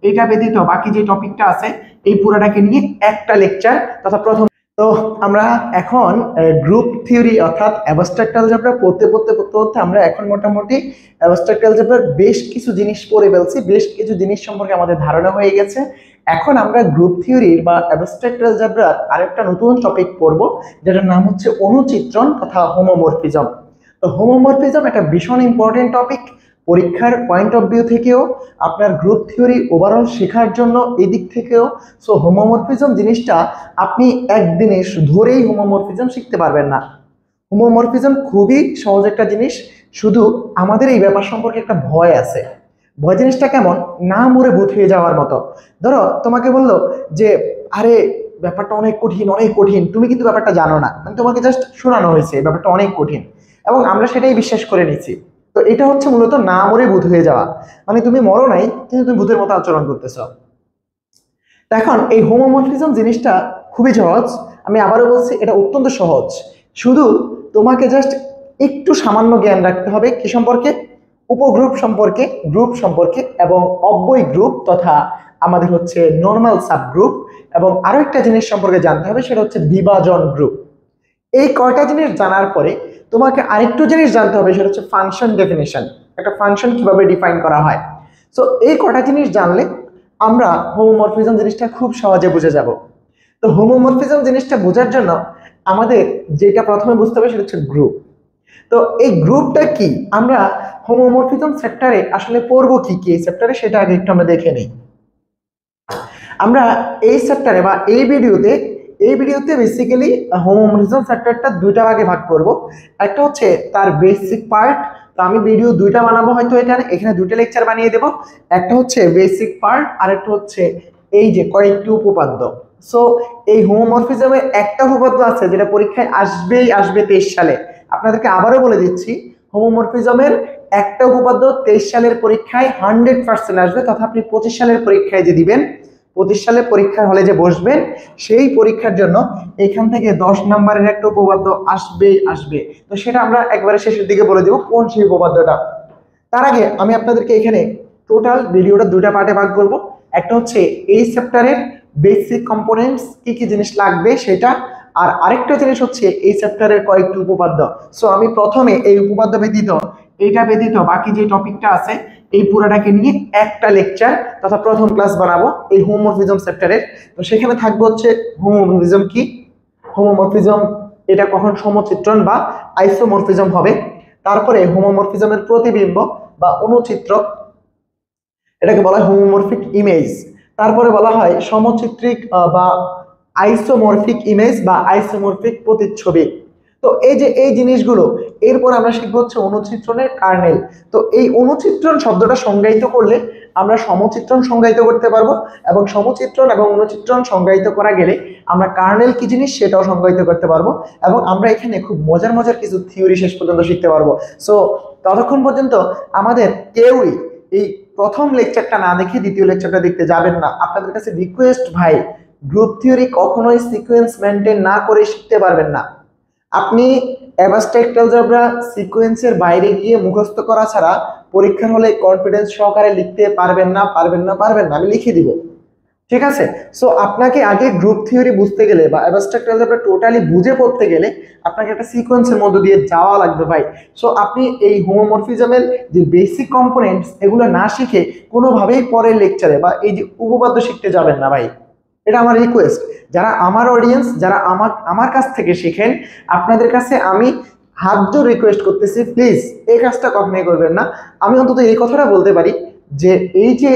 এটা ব্যতীত বাকি যে টপিকটা আছে এই পুরোটাকে নিয়ে একটা লেকচার তথা প্রথম। তো আমরা এখন গ্রুপ থিওরি অর্থাৎ অ্যাবস্ট্রাক্ট অ্যালজেব্রা পড়তে আমরা এখন মোটামুটি অ্যাবস্ট্রাক্ট অ্যালজেব্রার বেশ কিছু জিনিস পড়ে ফেলছি, বেশ কিছু জিনিস সম্পর্কে আমাদের ধারণা হয়ে গেছে। এখন আমরা গ্রুপ থিওরির বা অ্যাবস্ট্রাক্ট অ্যালজেব্রার আরেকটা নতুন টপিক পড়ব, যেটার নাম হচ্ছে অনুচিত্রণ তথা হোমোমরফিজম। তো হোমোমরফিজম একটা ভীষণ ইম্পর্টেন্ট টপিক পরীক্ষার পয়েন্ট অফ ভিউ থেকেও, আপনার গ্রুপ থিওরি ওভারঅল শেখার জন্য এই দিক থেকেও। সো হোমোমরফিজম জিনিসটা আপনি একদিনে ধরেই হোমোমরফিজম শিখতে পারবেন না। হোমোমরফিজম খুবই সহজ একটা জিনিস, শুধু আমাদের এই ব্যাপার সম্পর্কে একটা ভয় আছে। ভয় জিনিসটা কেমন, না মরে ভূত হয়ে যাওয়ার মতো। ধরো তোমাকে বললো যে আরে ব্যাপারটা অনেক কঠিন অনেক কঠিন, তুমি কিন্তু ব্যাপারটা জানো না, মানে তোমাকে জাস্ট শোনানো হয়েছে ব্যাপারটা অনেক কঠিন এবং আমরা সেটাই বিশ্বাস করে নিচ্ছি। তো এটা হচ্ছে মূলত না মরে ভূত হয়ে যাওয়া, মানে তুমি মরো নাই কিন্তু তুমি ভূতের মতো আচরণ করতেছ। এখন এই হোমোমরফিজম জিনিসটা খুবই সহজ, আমি আবারও বলছি এটা অত্যন্ত সহজ। শুধু তোমাকে জাস্ট একটু সামান্য জ্ঞান রাখতে হবে কি সম্পর্কে, উপগ্রুপ সম্পর্কে, গ্রুপ সম্পর্কে এবং অব্যয় গ্রুপ তথা আমাদের হচ্ছে নর্মাল সাবগ্রুপ, এবং আরো একটা জিনিস সম্পর্কে জানতে হবে, সেটা হচ্ছে বিভাজন গ্রুপ। এই কয়টা জিনিস জানার পরে তোমাকে আরেকটু জিনিস জানতে হবে, সেটা হচ্ছে ফাংশন ডেফিনেশন, একটা ফাংশন কিভাবে ডিফাইন করা হয়। সো এই কয়টা জিনিস জানলে আমরা হোমোমরফিজম জিনিসটা খুব সহজে বুঝে যাব। তো হোমোমরফিজম জিনিসটা বোঝার জন্য আমাদের যেটা প্রথমে বুঝতে হবে সেটা হচ্ছে গ্রুপ। তো এই গ্রুপটা কি, আমরা হোমোমরফিজম চ্যাপ্টারে আসলে পড়বো কি কি এই চ্যাপ্টারে, সেটা আগে একটু আমরা দেখে নিই। আমরা এই চ্যাপ্টারে বা এই ভিডিওতে বেসিক্যালি হোমোমরফিজম চ্যাপ্টারটা দুইটা ভাগে ভাগ করব। একটা হচ্ছে তার বেসিক পার্ট, তো আমি ভিডিও দুইটা বানাবো হয়তো এখানে দুইটা লেকচার বানিয়ে দেব। একটা হচ্ছে বেসিক পার্ট আর একটা হচ্ছে এই যে কয়েকটি উপপাদ্য। সো এই হোমোমরফিজমের একটা উপপাদ্য আছে যেটা পরীক্ষায় আসবে 23 সালে। আপনাদেরকে আবারও বলে দিচ্ছি, হোমোমরফিজমের একটা উপপাদ্য 23 সালের পরীক্ষায় 100% আসবে, তথা আপনি 25 সালের পরীক্ষায় যে দিবেন, 25 সালে পরীক্ষার হলে যে বসবেন, সেই পরীক্ষার জন্য এখান থেকে 10 নম্বরের একটা উপপাদ্য আসবে। তো সেটা আমরা একবারে শেষের দিকে বলে দেব কোন সেই উপপাদ্যটা। তার আগে আমি আপনাদেরকে এখানে টোটাল ভিডিওটা দুইটা পার্টে ভাগ করব। একটা হচ্ছে এই চ্যাপ্টারের বেসিক কম্পোনেন্টস কি কি জিনিস লাগবে সেটা, আর আরেকটা জিনিস হচ্ছে এই চ্যাপ্টারের কয়েকটি উপপাদ্য। সো আমি প্রথমে এই উপপাদ্য ব্যতীত বাকি যে টপিকটা আছে এই পুরোটাকে নিয়ে একটা লেকচার তথা প্রথম ক্লাস বানাবো এই হোমোমরফিজম চ্যাপ্টারের। তো সেখানে থাকবে হচ্ছে হোমোমরফিজম কি, হোমোমরফিজম এটা কখন সমচিত্রণ বা আইসোমরফিজম হবে, তারপরে হোমোমরফিজমের প্রতিবিম্ব বা অনুচিত্র, এটাকে বলা হয় হোমোমরফিক ইমেজ, তারপরে বলা হয় সমচিত্রিক বা আইসোমরফিক ইমেজ বা আইসোমরফিক প্রতিচ্ছবি। তো এই যে এই জিনিসগুলো, এরপর আমরা শিখবো হচ্ছে অনুচিত্রণের কার্নেল। তো এই অনুচিত্রণ শব্দটা সংজ্ঞায়িত করলে আমরা সমচিত্রণ সংজ্ঞায়িত করতে পারবো, এবং সমচিত্রণ এবং অনুচিত্রণ সংজ্ঞায়িত করা গেলে আমরা কার্নেল কি জিনিস সেটাও সংজ্ঞায়িত করতে পারবো, এবং আমরা এখানে খুব মজার কিছু থিওরি শেষ পর্যন্ত শিখতে পারবো। সো ততক্ষণ পর্যন্ত আমাদের কেউই এই প্রথম লেকচারটা না দেখে দ্বিতীয় লেকচারটা দেখতে যাবেন না। আপনাদের কাছে রিকোয়েস্ট ভাই, গ্রুপ থিওরি কখনোই সিকোয়েন্স মেনটেন না করে শিখতে পারবেন না। আপনি অ্যাবস্ট্রাক্ট অ্যালজেব্রা সিকোয়েন্সের বাইরে গিয়ে মুখস্থ করা ছাড়া পরীক্ষার হলে কনফিডেন্স সহকারে লিখতে পারবেন না। আমি লিখে দিব, ঠিক আছে? সো আপনাকে আগে গ্রুপ থিওরি বুঝতে গেলে বা অ্যাবস্ট্রাক্ট অ্যালজেব্রা টোটালি বুঝে পড়তে গেলে আপনাকে একটা সিকোয়েন্সের মধ্য দিয়ে যাওয়া লাগবে ভাই। সো আপনি এই হোমোমরফিজমের যে বেসিক কম্পোনেন্টস এগুলো না শিখে কোনোভাবেই পরের লেকচারে বা এই যে উপপাদ্য শিখতে যাবেন না ভাই, এটা আমার রিকোয়েস্ট। যারা আমার অডিয়েন্স, যারা আমার কাছ থেকে শিখেন, আপনাদের কাছে আমি হাত জোড় রিকোয়েস্ট করতেছি, প্লিজ এই কাজটা কখনোই করবেন না। আমি অন্তত এই কথাটা বলতে পারি যে এই যে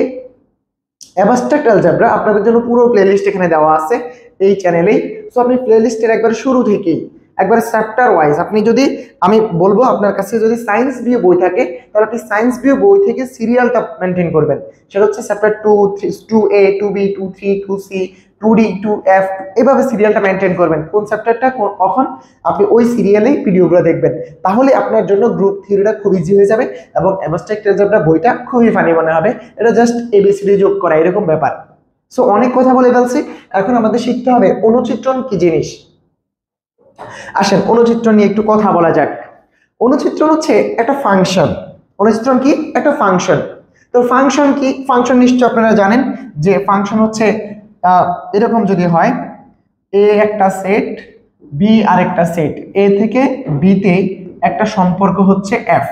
অ্যাবস্ট্রাক্ট অ্যালজেব্রা আপনাদের জন্য পুরো প্লেলিস্ট এখানে দেওয়া আছে এই চ্যানেলেই। সো আপনি প্লেলিস্টের একবার শুরু থেকেই একবার চ্যাপ্টার ওয়াইজ, আপনি যদি, আমি বলবো আপনার কাছে যদি সায়েন্স ভিউ বই থাকে তাহলে আপনি সায়েন্স ভিউ বই থেকে সিরিয়ালটা মেনটেন করবেন। সেটা হচ্ছে chapter 2, 2A, 2B, 2C, 2D, 2F, এভাবে সিরিয়ালটা মেনটেন করবেন। কোন চ্যাপ্টারটা কখন আপনি ওই সিরিয়ালেই ভিডিওগুলো দেখবেন, তাহলে আপনার জন্য গ্রুপ থিওরিটা খুব ইজি হয়ে যাবে এবং অ্যাবস্ট্রাক্ট অ্যালজেব্রা বইটা খুবই ফানি মনে হবে। এটা জাস্ট এবিসিডি যোগ করা এরকম ব্যাপার। সো অনেক কথা বলে ফেলছি, এখন আমাদের শিখতে হবে অনুচিত্রণ কি জিনিস। আসেন অনুচিত্রণ নিয়ে একটু কথা বলা যাক। অনুচিত্রণ হচ্ছে একটা ফাংশন। অনুচিত্রণ কি? একটা ফাংশন। তো তো ফাংশন কি, ফাংশন নিশ্চয় আপনারা জানেন যে ফাংশন হচ্ছে এরকম যদি হয় এ একটা সেট বি আরেকটা সেট, এ থেকে বি তে একটা সম্পর্ক হচ্ছে এফ।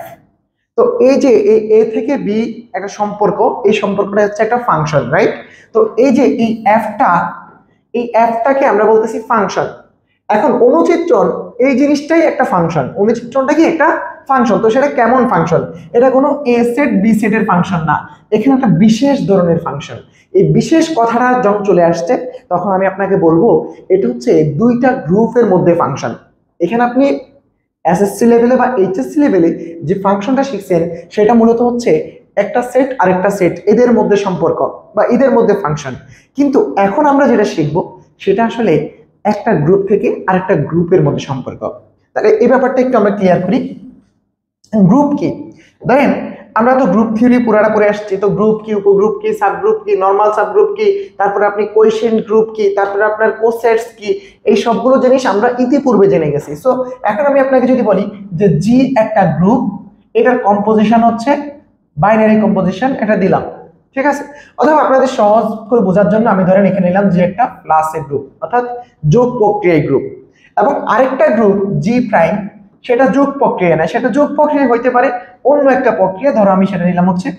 তো এই যে এ থেকে বি একটা সম্পর্ক, এই সম্পর্কটা হচ্ছে একটা ফাংশন, রাইট? তো এই যে এই এফটা, এই এফটাকে আমরা বলতেছি ফাংশন। এখন অনুচিত্রণ এই জিনিসটাই একটা ফাংশন, অনুচিত্রণটা কি একটা ফাংশন। তো সেটা কেমন ফাংশন? এটা কোনো এ সেট বি সেটের ফাংশন না, এখানে একটা বিশেষ ধরনের ফাংশন। এই বিশেষ কথাটা যখন চলে আসছে তখন আমি আপনাকে বলবো এটা হচ্ছে দুইটা গ্রুপের মধ্যে ফাংশন। এখানে আপনি এসএসসি লেভেলে বা এইচএসসি লেভেলে যে ফাংশনটা শিখছেন সেটা মূলত হচ্ছে একটা সেট আর একটা সেট এদের মধ্যে সম্পর্ক বা এদের মধ্যে ফাংশন। কিন্তু এখন আমরা যেটা শিখবো সেটা আসলে একটা গ্রুপ থেকে আরেকটা গ্রুপের মধ্যে সম্পর্ক। তাহলে এই ব্যাপারটা একটু আমরা ক্লিয়ার করি। গ্রুপ কি? দেখেন আমরা তো গ্রুপ থিওরি পুরাটা পড়ে আসছি, তো গ্রুপ কি, উপগ্রুপ কি, সাবগ্রুপ কি, নরমাল সাবগ্রুপ কি, তারপরে আপনি কোএফিশিয়েন্ট গ্রুপ কি, তারপরে আপনার কোসেটস কি, এই সবগুলো জিনিস আমরা ইতিপূর্বে জেনে গেছি। সো এখন আমি আপনাকে যদি বলি যে জি একটা গ্রুপ, এটার কম্পোজিশন হচ্ছে বাইনারি কম্পোজিশন, এটা দিলাম, ঠিক আছে? অথবা আপনাদের সহজ করে বোঝার জন্য আমি ধরেন এখানে নিলাম যে একটা প্লাসের গ্রুপ অর্থাৎ যোগ প্রক্রিয়ায় গ্রুপ, এবং আরেকটা গ্রুপ জি প্রাইম, সেটা যোগ প্রক্রিয়া না, সেটা যোগ প্রক্রিয়া হইতে পারে অন্য একটা প্রক্রিয়া, ধরো আমি সেটা নিলাম হচ্ছে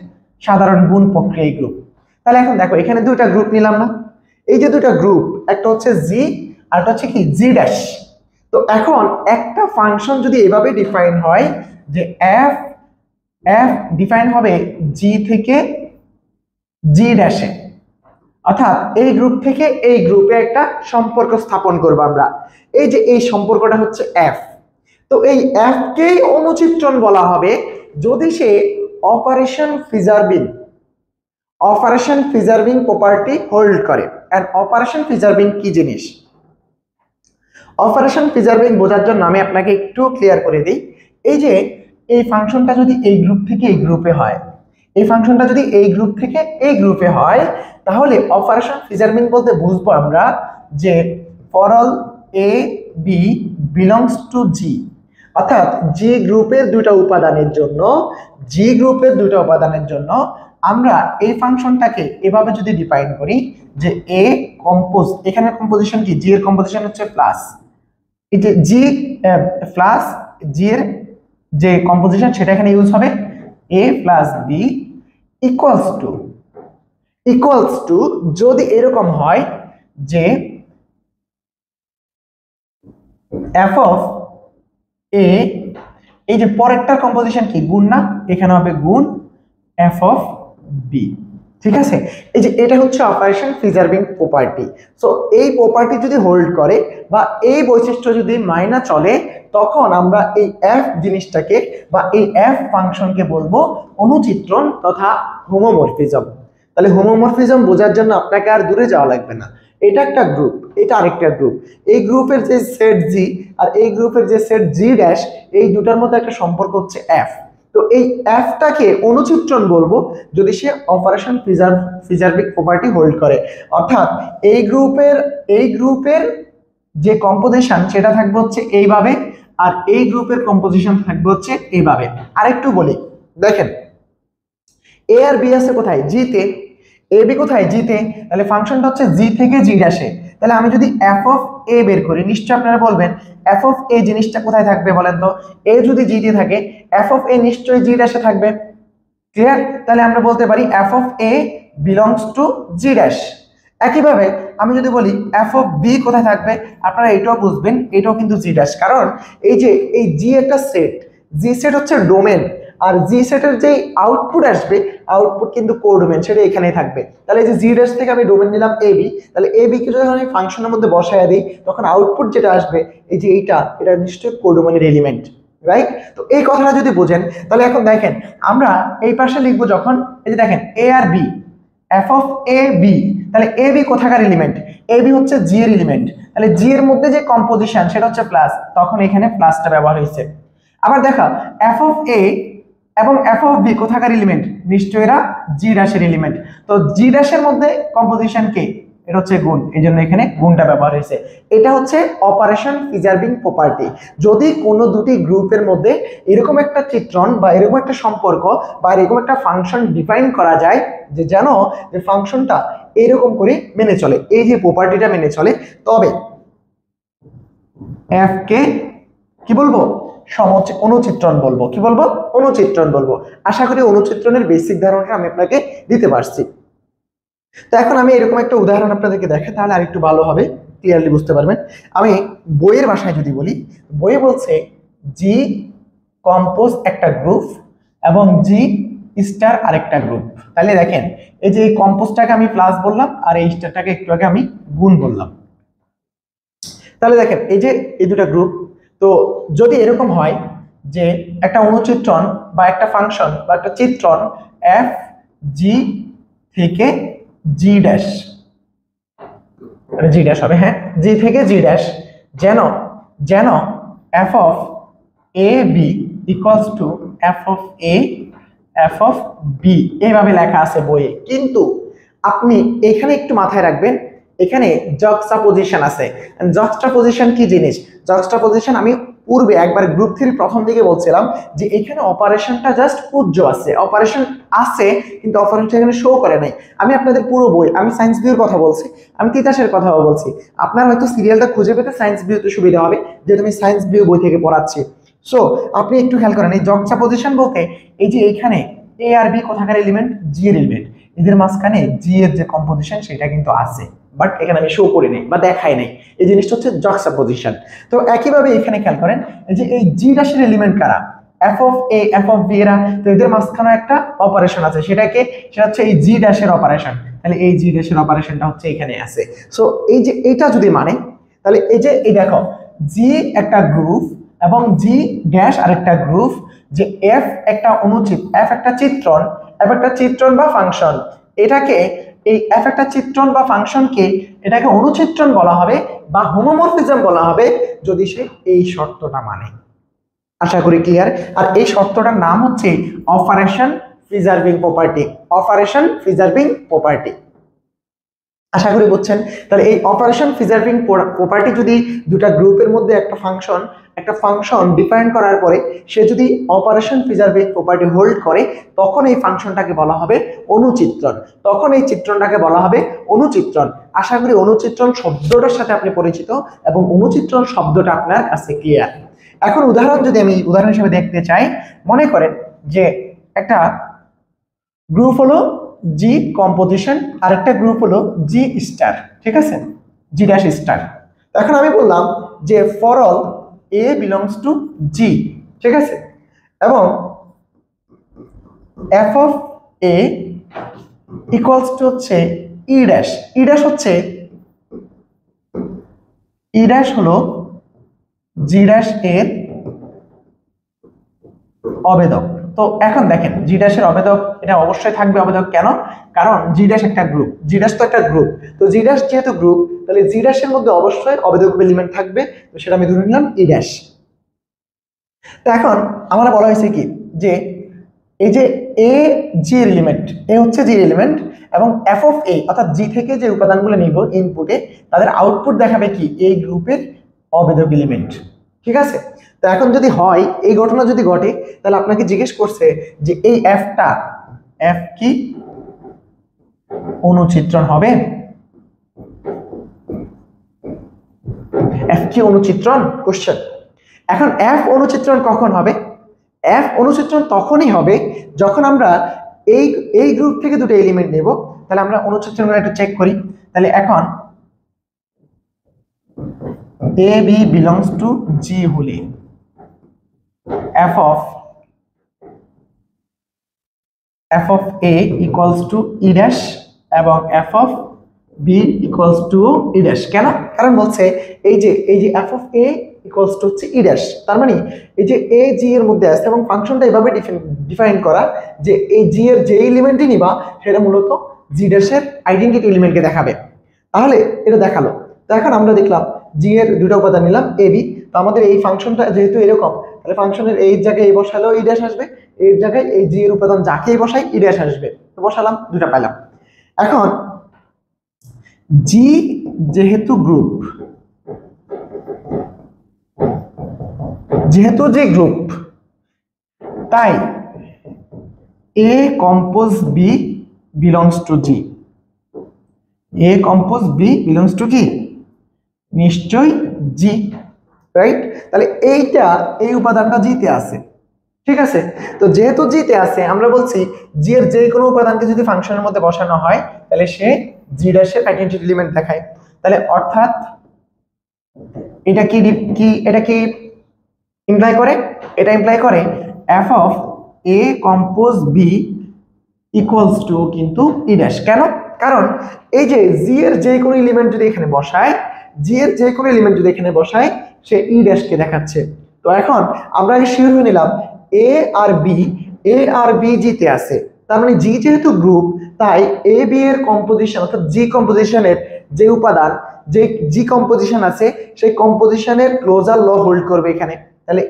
সাধারণ গুণ প্রক্রিয়া গ্রুপ। তাহলে এখন দেখো এখানে দুইটা গ্রুপ নিলাম না, এই যে দুইটা গ্রুপ, একটা হচ্ছে জি আর একটা হচ্ছে কি জি ড্যাশ। তো এখন একটা ফাংশন যদি এভাবে ডিফাইন হয় যে এফ এফ ডিফাইন হবে জি থেকে জি ড্যাশে, অর্থাৎ এই গ্রুপ থেকে এই গ্রুপে একটা সম্পর্ক স্থাপন করবো আমরা, এই যে এই সম্পর্কটা হচ্ছে এফ। তো এই এফ কেই অনুচিত্রণ বলা হবে যদি সে অপারেশন প্রিজার্ভিং প্রপার্টি হোল্ড করে। এন্ড অপারেশন প্রিজার্ভিং কি জিনিস? অপারেশন প্রিজার্ভিং বোঝার জন্য আমি আপনাকে একটু ক্লিয়ার করে দিই। এই যে এই ফাংশনটা যদি এই গ্রুপ থেকে এই গ্রুপে হয়, এই ফাংশনটা যদি এই গ্রুপ থেকে এই গ্রুপে হয়, তাহলে অপারেশন প্রিজার্ভিং বলতে বুঝবো আমরা যে for all A B belongs to G, অর্থাৎ জি গ্রুপের দুইটা উপাদানের জন্য আমরা এই ফাংশনটাকে এভাবে যদি ডিফাইন করি যে এ কম্পোজ, এখানে কম্পোজিশন কি, জি এর কম্পোজিশন হচ্ছে প্লাস, এই যে জি প্লাস জি এর যে কম্পোজিশন সেটা এখানে ইউজ হবে এ প্লাস বি ইকুয়ালস টু যদি এরকম হয় যে এফ অফ এ, এই যে পরেরটার কম্পোজিশন কি গুণ না, এখানে হবে গুণ এফ অফ বি, ঠিক আছে? এই যে এটা হচ্ছে অপারেশন প্রিজার্ভিং প্রপার্টি। সো এই প্রপার্টি যদি হোল্ড করে বা এই বৈশিষ্ট্য যদি মাইনা চলে, তখন আমরা এই এফ জিনিসটাকে বা এই এফ ফাংশনকে বলবো অনুচিত্রণ তথা হোমোমরফিজম। তাহলে হোমোমরফিজম বোঝার জন্য আপনাকে আর দূরে যাওয়া লাগবে না, এটা একটা গ্রুপ, এটা আরেকটা গ্রুপ, এই গ্রুপের যে সেট জি আর এই গ্রুপের যে সেট জি ড্যাশ, এই দুটার মধ্যে একটা সম্পর্ক হচ্ছে এফ। তো এই এফটাকে অনুচিত্রণ বলবো যদি সে অপারেশন প্রিজার্ভিং প্রপার্টি হোল্ড করে, অর্থাৎ এই গ্রুপের যে কম্পোজিশন সেটা থাকবে হচ্ছে এইভাবে, আর এই গ্রুপের কম্পোজিশন থাকবে হচ্ছে এইভাবে। আরেকটু বলি, দেখেন এ আর বি আছে কোথায়, জি তে, এ বি কোথায়, জি তে, তাহলে ফাংশনটা হচ্ছে জি থেকে জি ড্যাশে। তাহলে আমি যদি এফ অফ এ বের করি, নিশ্চয়ই আপনারা বলবেন এফ অফ এ জিনিসটা কোথায় থাকবে বলেন তো? এ যদি জি তে থাকে এফ অফ এ নিশ্চয়ই জি ড্যাশে থাকবে, ক্লিয়ার? তাহলে আমরা বলতে পারি F of A belongs to G dash. একইভাবে আমি যদি বলি এফ অফ বি কোথায় থাকবে, আপনারা এটাও বুঝবেন, এটাও কিন্তু জি ড্যাশ, কারণ এই যে এই জি একটা সেট, জি সেট হচ্ছে ডোমেন, আর জি সেটের যে আউটপুট আসবে আউটপুট কিন্তু কোডোমেন, সেটা এখানেই থাকবে। তাহলে এই যে জি ড্যাশ থেকে আমি ডোমেন নিলাম এ বি, তাহলে এ বি কে যখন আমি ফাংশনের মধ্যে বসায় দিই তখন আউটপুট যেটা আসবে এই যে এটা নিশ্চয়ই কোডোমেনের এলিমেন্ট, রাইট? তো এই কথাটা যদি বোঝেন তাহলে এখন দেখেন আমরা এই পাশে লিখবো যখন, এই যে দেখেন এ আর B, F of A B, তাহলে এ বি কোথাকার এলিমেন্ট, এ বি হচ্ছে জি এর এলিমেন্ট, তাহলে জি এর মধ্যে যে কম্পোজিশন সেটা হচ্ছে প্লাস, তখন এখানে প্লাসটা ব্যবহার হয়েছে। আবার দেখা এফ অফ এ এবং এফ অফ বি কোথাকার এলিমেন্ট, নিশ্চয়ই এরা জি ড্যাশের এলিমেন্ট, তো জি ড্যাশের মধ্যে কম্পোজিশন কে, এটা হচ্ছে গুণ, এই জন্য এখানে গুণটা ব্যবহার হয়েছে। এটা হচ্ছে অপারেশন প্রিজার্ভিং প্রপার্টি। যদি কোনো দুটি গ্রুপের মধ্যে এরকম একটা চিত্রণ বা এরকম একটা সম্পর্ক বা এরকম একটা ফাংশন ডিফাইন করা যায় যে জানো যে ফাংশনটা এরকম করে মেনে চলে, এই যে প্রপার্টিটা মেনে চলে, তবে এফ কে কি বলবো, অনুচিত্রণ বলবো। কি বলবো? অনুচিত্রণ বলবো। আশা করি অনুচিত্রণের বেসিক ধারণাটা আমি আপনাকে দিতে পারছি। তো এখন আমি এরকম একটা উদাহরণ আপনাদেরকে দেখাই, তাহলে আরেকটু ভালো হবে, ক্লিয়ারলি বুঝতে পারবেন। আমি বইয়ের ভাষায় যদি বলি, বইয়ে বলছে জি কম্পোজ একটা গ্রুপ এবং জি স্টার আরেকটা গ্রুপ। তাহলে দেখেন এই যে এই কম্পোজটাকে আমি প্লাস বললাম আর এই স্টারটাকে একটু আগে আমি গুণ বললাম। তাহলে দেখেন এই যে এই দুটা গ্রুপ, তো যদি এরকম হয় যে একটা অনুচিত্রণ বা একটা ফাংশন বা একটা চিত্রণ এফ জি থেকে জি ড্যাশ, জি ড্যাশ হবে, হ্যাঁ, জি থেকে জি ড্যাশ, যেন যেন F of A B equals to F of A F of B, এইভাবে লেখা আছে বইয়ে। কিন্তু আপনি এখানে একটু মাথায় রাখবেন, এখানে জক্সটাপোজিশন আছে। জক্সটাপোজিশন কি জিনিস? জক্সটাপোজিশন আমি পূর্বে একবার গ্রুপ থ্রি প্রথম দিকে বলছিলাম যে এখানে অপারেশনটা জাস্ট পূজ্য আছে, অপারেশন আছে কিন্তু অপারেশন এখানে শো করে নাই। আমি আপনাদের পুরো বই, আমি সায়েন্স ভিউর কথা বলছি, আমি তিতাসের কথাও বলছি, আপনার হয়তো সিরিয়ালটা খুঁজে পেতে সায়েন্স ভিউতে সুবিধা হবে, যেহেতু আমি সায়েন্স ভিউ বই থেকে পড়াচ্ছি। সো আপনি একটু খেয়াল করেন, এই জক্সটাপোজিশন বলতে এই যে এইখানে এ আর বি কোথাকার এলিমেন্ট, জি এর এলিমেন্ট, এদের মাঝখানে জি এর যে কম্পোজিশন সেটা কিন্তু আছে, বাট এখানে আমি শো করি নাই বা দেখাই নাই, এই জিনিসটা হচ্ছে জক্সটাপোজিশন। তো একইভাবে এখানে খেয়াল করেন যে এই জি রাশির এলিমেন্ট কারা, F of A F of B এরা, তো এদের মাঝখানে একটা অপারেশন আছে, সেটা হচ্ছে এই জি ড্যাশের অপারেশন। তাহলে এই জি ড্যাশের অপারেশনটা হচ্ছে এখানে আছে। সো এই যে এইটা যদি মানে, তাহলে এই যে এই দেখো জি একটা গ্রুপ এবং জি ড্যাশ আরেকটা গ্রুপ, যে এফ একটা এফ একটা চিত্রণ, এফ একটা চিত্রণ বা ফাংশন, এটাকে এই এফ একটা চিত্রণ বা ফাংশনকে এটাকে অনুচিত্রণ বলা হবে বা হোমোমরফিজম বলা হবে যদি সে এই শর্তটা মানে। আশা করি ক্লিয়ার। আর এই শর্তটার নাম হচ্ছে operation preserving property. Operation preserving property, আশা করি বুঝছেন। তাহলে এই অপারেশন প্রিজার্ভিং প্রপার্টি যদি দুটা গ্রুপের মধ্যে একটা ফাংশন ডিফাইন করার পরে সে যদি অপারেশন প্রিজার্ভিং প্রপার্টি হোল্ড করে, তখন এই ফাংশনটাকে বলা হবে অনুচিত্রণ, তখন এই চিত্রণটাকে বলা হবে অনুচিত্রণ। আশা করি অনুচিত্রণ শব্দটার সাথে আপনি পরিচিত এবং অনুচিত্রণ শব্দটা আপনার কাছে ক্লিয়ার। এখন আমি উদাহরণ হিসেবে দেখতে চাই, মনে করেন যে একটা গ্রুপ হলো জি কম্পোজিশন, আরেকটা গ্রুপ হলো জি স্টার, ঠিক আছে, জি ড্যাশ স্টার। এখন আমি বললাম যে for all A belongs to G, ঠিক আছে, এবং F of A equals to হচ্ছে ই ড্যাশ। ই ড্যাশ হলো জি ড্যাশ এর অবেদক। তো এখন দেখেন জি ড্যাশের অবেদক, এটা অবশ্যই থাকবে অবেদক, কেন? কারণ জি ড্যাশ একটা গ্রুপ, জি ড্যাশ তো একটা গ্রুপ, তো জি ড্যাশ যেহেতু গ্রুপ, তাহলে জি ড্যাশের মধ্যে অবশ্যই অবেদক এলিমেন্ট থাকবে, তো সেটা আমি ধরে নিলাম ই ড্যাশ। তো এখন আমরা বলা হয়েছে কি যে এই যে এ জি এলিমেন্ট, এ হচ্ছে জি এলিমেন্ট, এবং এফ অফ এ অর্থাৎ জি থেকে যে উপাদানগুলো নিব ইনপুটে, তাদের আউটপুট দেখাবে কি এই গ্রুপের অবেদক এলিমেন্ট, ঠিক আছে। তো এখন যদি হয়, এই ঘটনা যদি ঘটে, তাহলে আপনাকে জিজ্ঞেস করছে যে এই এফ কি অনুচিত্রণ হবে? এফ কি অনুচিত্রণ কোশ্চেন। এখন এফ অনুচিত্রণ কখন হবে? এফ অনুচিত্রণ তখনই হবে যখন আমরা এই গ্রুপ থেকে দুটো এলিমেন্ট নেব। তাহলে আমরা অনুচিত্রণগুলো একটু চেক করি। তাহলে এখন A B belongs to G হলে F of A equals to E dash এবং F of B equals to E dash. কেন? কারণ বলছে এই যে F of A equals to হচ্ছে ই ড্যাশ, তার মানে এই যে এ জি এর মধ্যে আছে এবং ফাংশনটা এভাবে ডিফাইন করা যে এই জি এর যে এলিমেন্টই নিবা সেটা মূলত জি ড্যাশের আইডেন্টিটি এলিমেন্টকে দেখাবে। তাহলে এটা দেখালো। তো এখন আমরা দেখলাম জি এর দুটো উপাদান নিলাম এ বি, তো আমাদের এই ফাংশনটা যেহেতু এরকম, তাহলে ফাংশনের এই জায়গায় এই বসালেও ই ড্যাশ আসবে, এর জায়গায় এই জি এর উপাদান যাকেই বসাই ই ড্যাশ আসবে, তো বসালাম, দুটা পাইলাম। এখন জি যেহেতু গ্রুপ, যেহেতু যে গ্রুপ, তাই A compose B belongs to G. A compose B belongs to কি? নিশ্চয়ই জি, রাইট? তাহলে এইটা, এই উপাদানটা জিতে আছে, ঠিক আছে? তো যেহেতু জিতে আছে, আমরা বলছি জি এর যে কোনো উপাদানকে যদি ফাংশনের মধ্যে বসানো হয় তাহলে সে জি ড্যাশের আইডেন্টিটি এলিমেন্ট দেখায়। তাহলে অর্থাৎ এটা কি এটা কি ইমপ্লাই করে? এটা ইমপ্লাই করে F of A compose B equals to কিন্তু ই ড্যাশ। কেন? কারণ এই যে জি এর যে কোনো এলিমেন্ট যদি এখানে বসায়, জি এর যে কোনো এলিমেন্ট যদি এখানে বসায়, সে ই ড্যাশকে দেখাচ্ছে। তো এখন আমরা শিওর হয়ে নিলাম এ আর বি, এ আর বি জিতে আছে, তার মানে জি যেহেতু গ্রুপ, তাই এ বি এর কম্পোজিশন অর্থাৎ জি কম্পোজিশনের যে উপাদান, যে জি কম্পোজিশন আছে, সেই কম্পোজিশনের ক্লোজার ল হোল্ড করবে এখানে। তাহলে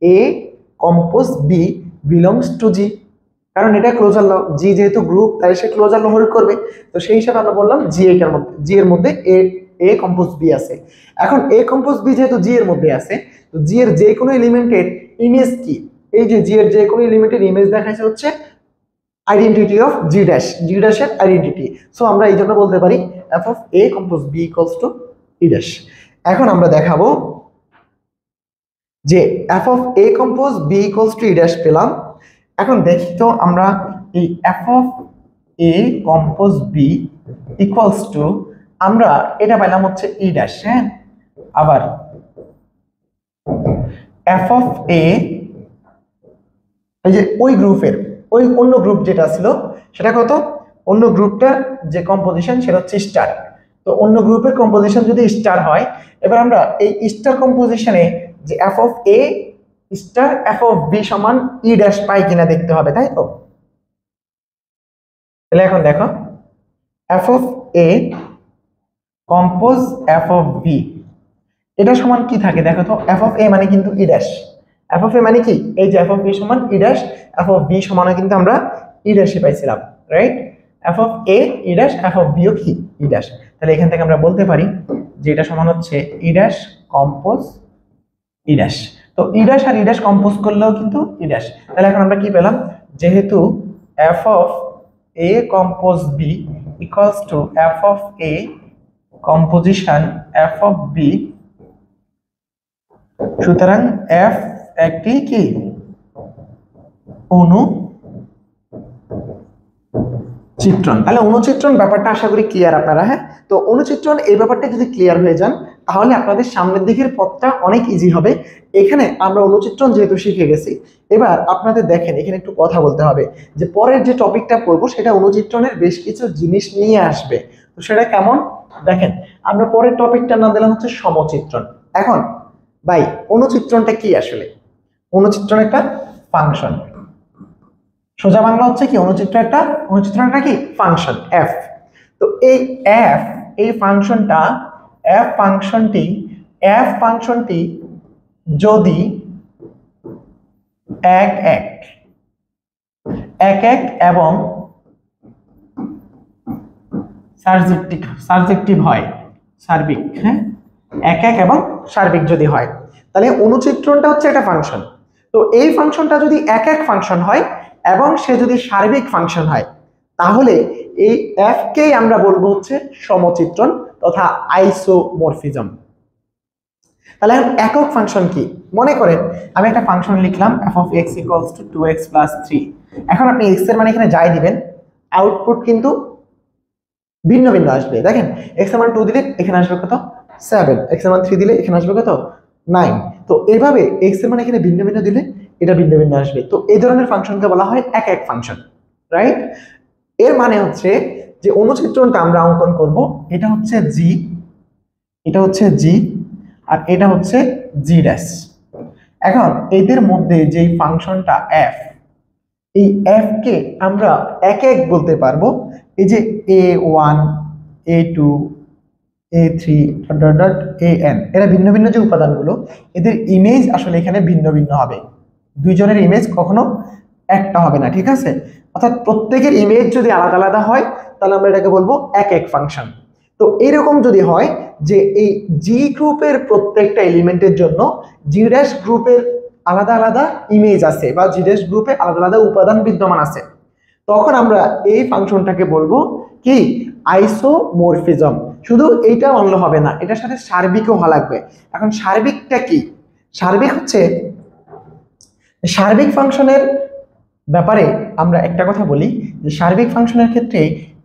এ কম্পোজ বি বিলংস টু জি, কারণ এটা ক্লোজার ল, জি যেহেতু গ্রুপ তাই সে ক্লোজার ল হোল্ড করবে। তো সেই হিসাবে আমরা বললাম জি এটার মধ্যে, জি এর মধ্যে এ কম্পোজ বি আছে। এখন এ কম্পোজ বি যেহেতু জি এর মধ্যে আছে, তো জি এর যে কোনো এলিমেন্টের ইমেজ কি? এই যে জি এর যে কোনো এলিমেন্টের ইমেজ দেখাচ্ছে হচ্ছে identity of G dash, G ড্যাশের আইডেন্টিটি। সো আমরা এই জন্য বলতে পারি F of A compose B equals to E dash. এখন আমরা দেখাবো যে F of A compose B equals to E dash পেলাম। এখন দেখি তো আমরা এই F of A compose B equals to, আমরা এটা পেলাম হচ্ছে ই ড্যাশ। হ্যাঁ, আবার এফ অফ এ, এই যে ওই গ্রুপের ওই অন্য গ্রুপ যেটা ছিল সেটা কত? অন্য গ্রুপটার যে কম্পোজিশন সেটা হচ্ছে স্টার। তো অন্য গ্রুপের কম্পোজিশন যদি স্টার হয়, এবার আমরা এই স্টার কম্পোজিশনে যে F of A star F of B সমান ই ড্যাশ পাই কিনা দেখতে হবে, তাই তো? তাহলে এখন দেখো F of A compose F of B, এটা সমান কি থাকে দেখো তো? এফ অফ এ মানে কিন্তু E dash, F of A মানে কি? এই যে এফ অফ এ সমান E dash, F of B সমান কিন্তু আমরা ই ড্যাশে পাইছিলাম, right? F of A E dash, F of বিও কি ই ড্যাশ। তাহলে এখান থেকে আমরা বলতে পারি যে এটা সমান হচ্ছে ই ড্যাশ কম্পোজ ই ড্যাশ। তো ই ড্যাশ আর ই ড্যাশ কম্পোজ করলেও কিন্তু ই ড্যাশ। তাহলে এখন আমরা কি পেলাম? যেহেতু F of A compose B equals to F of A composition F of B, সুতরাং এফ একটি কি অনুচিত্রণ। তাহলে অনুচিত্রণ ব্যাপারটা আশা করি ক্লিয়ার আপনারা। হ্যাঁ, তো অনুচিত্রণ এই ব্যাপারটা যদি ক্লিয়ার হয়ে যান তাহলে আপনাদের সামনের দিকের পথটা অনেক ইজি হবে। এখানে আমরা অনুচিত্রণ যেহেতু শিখে গেছি, এবার আপনাদের দেখেন এখানে একটু কথা বলতে হবে যে পরের যে টপিকটা পড়বো সেটা অনুচিত্রণের বেশ কিছু জিনিস নিয়ে আসবে। তো সেটা কেমন দেখেন, আমরা পরের টপিকটার নাম দিলাম হচ্ছে সমচিত্রণ। এখন ভাই, অনুচিত্রণটা কি আসলে? অনুচিত্রণ একটা ফাংশন, সোজা বাংলা হচ্ছে কি অনুচিত্রণটা কি ফাংশন এফ। তো এই এফ, এই ফাংশনটা, এফ ফাংশনটি যদি এক এক এবং সার্জেক্টিভ হয়, সার্বিক, হ্যাঁ, এক এবং সার্বিক যদি হয়, তাহলে অনুচিত্রণটা হচ্ছে একটা ফাংশন। তো এই ফাংশনটা যদি এক ফাংশন হয় এবং সে যদি সার্বিক ফাংশন হয়, তাহলে এই এফ কেই আমরা বলবো হচ্ছে সমচিত্রণ তথা আইসোমরফিজম। তাহলে একক ফাংশন কি? মনে করেন আমি একটা ফাংশন লিখলাম F of x equals to 2x + 3। এখন আপনি এক্স এর মানে এখানে যাই দিবেন, আউটপুট কিন্তু ভিন্ন ভিন্ন আসবে। দেখেন এক্স এর মান 2 দিলে এখানে আসবে কত? 7, এক্স এর মান 3 দিলে এখানে আসবে কত? 9। তো এইভাবে এক্স এর মান এখানে ভিন্ন ভিন্ন দিলে এটা ভিন্ন ভিন্ন আসবে। তো এই ধরনের ফাংশনকে বলা হয় এক ফাংশন, রাইট? এর মানে হচ্ছে যে অনুচিত্রণটা আমরা অঙ্কন করব, এটা হচ্ছে জি, এটা হচ্ছে জি, আর এটা হচ্ছে জি ড্যাশ। এখন এদের মধ্যে যে ফাংশনটা এফ, এই এফ কে আমরা এক বলতে পারবো। এই যে a1 a2 a3 an, এরা ভিন্ন ভিন্ন যে উপাদানগুলো, এদের ইমেজ আসলে এখানে ভিন্ন ভিন্ন হবে। দুইজনের ইমেজ কখনো একটা হবে না, ঠিক আছে? অর্থাৎ প্রত্যেকের ইমেজ যদি আলাদা আলাদা হয় তাহলে আমরা এটাকে বলবো এক ফাংশন। তো এরকম যদি হয় যে এই জি গ্রুপের প্রত্যেকটা এলিমেন্টের জন্য জি ড্যাশ গ্রুপের আলাদা আলাদা ইমেজ আছে বা জি ড্যাশ গ্রুপে আলাদা আলাদা উপাদান বিদ্যমান আছে, তখন আমরা এই ফাংশনটাকে বলবো কি আইসোমরফিজম। শুধু এইটা মানলে হবে না, এটার সাথে সার্বিকও হওয়া লাগবে। এখন সার্বিকটা কি? সার্বিক হচ্ছে, সার্বিক ফাংশনের ব্যাপারে আমরা একটা কথা বলি যে সার্বিক ফাংশনের ক্ষেত্রে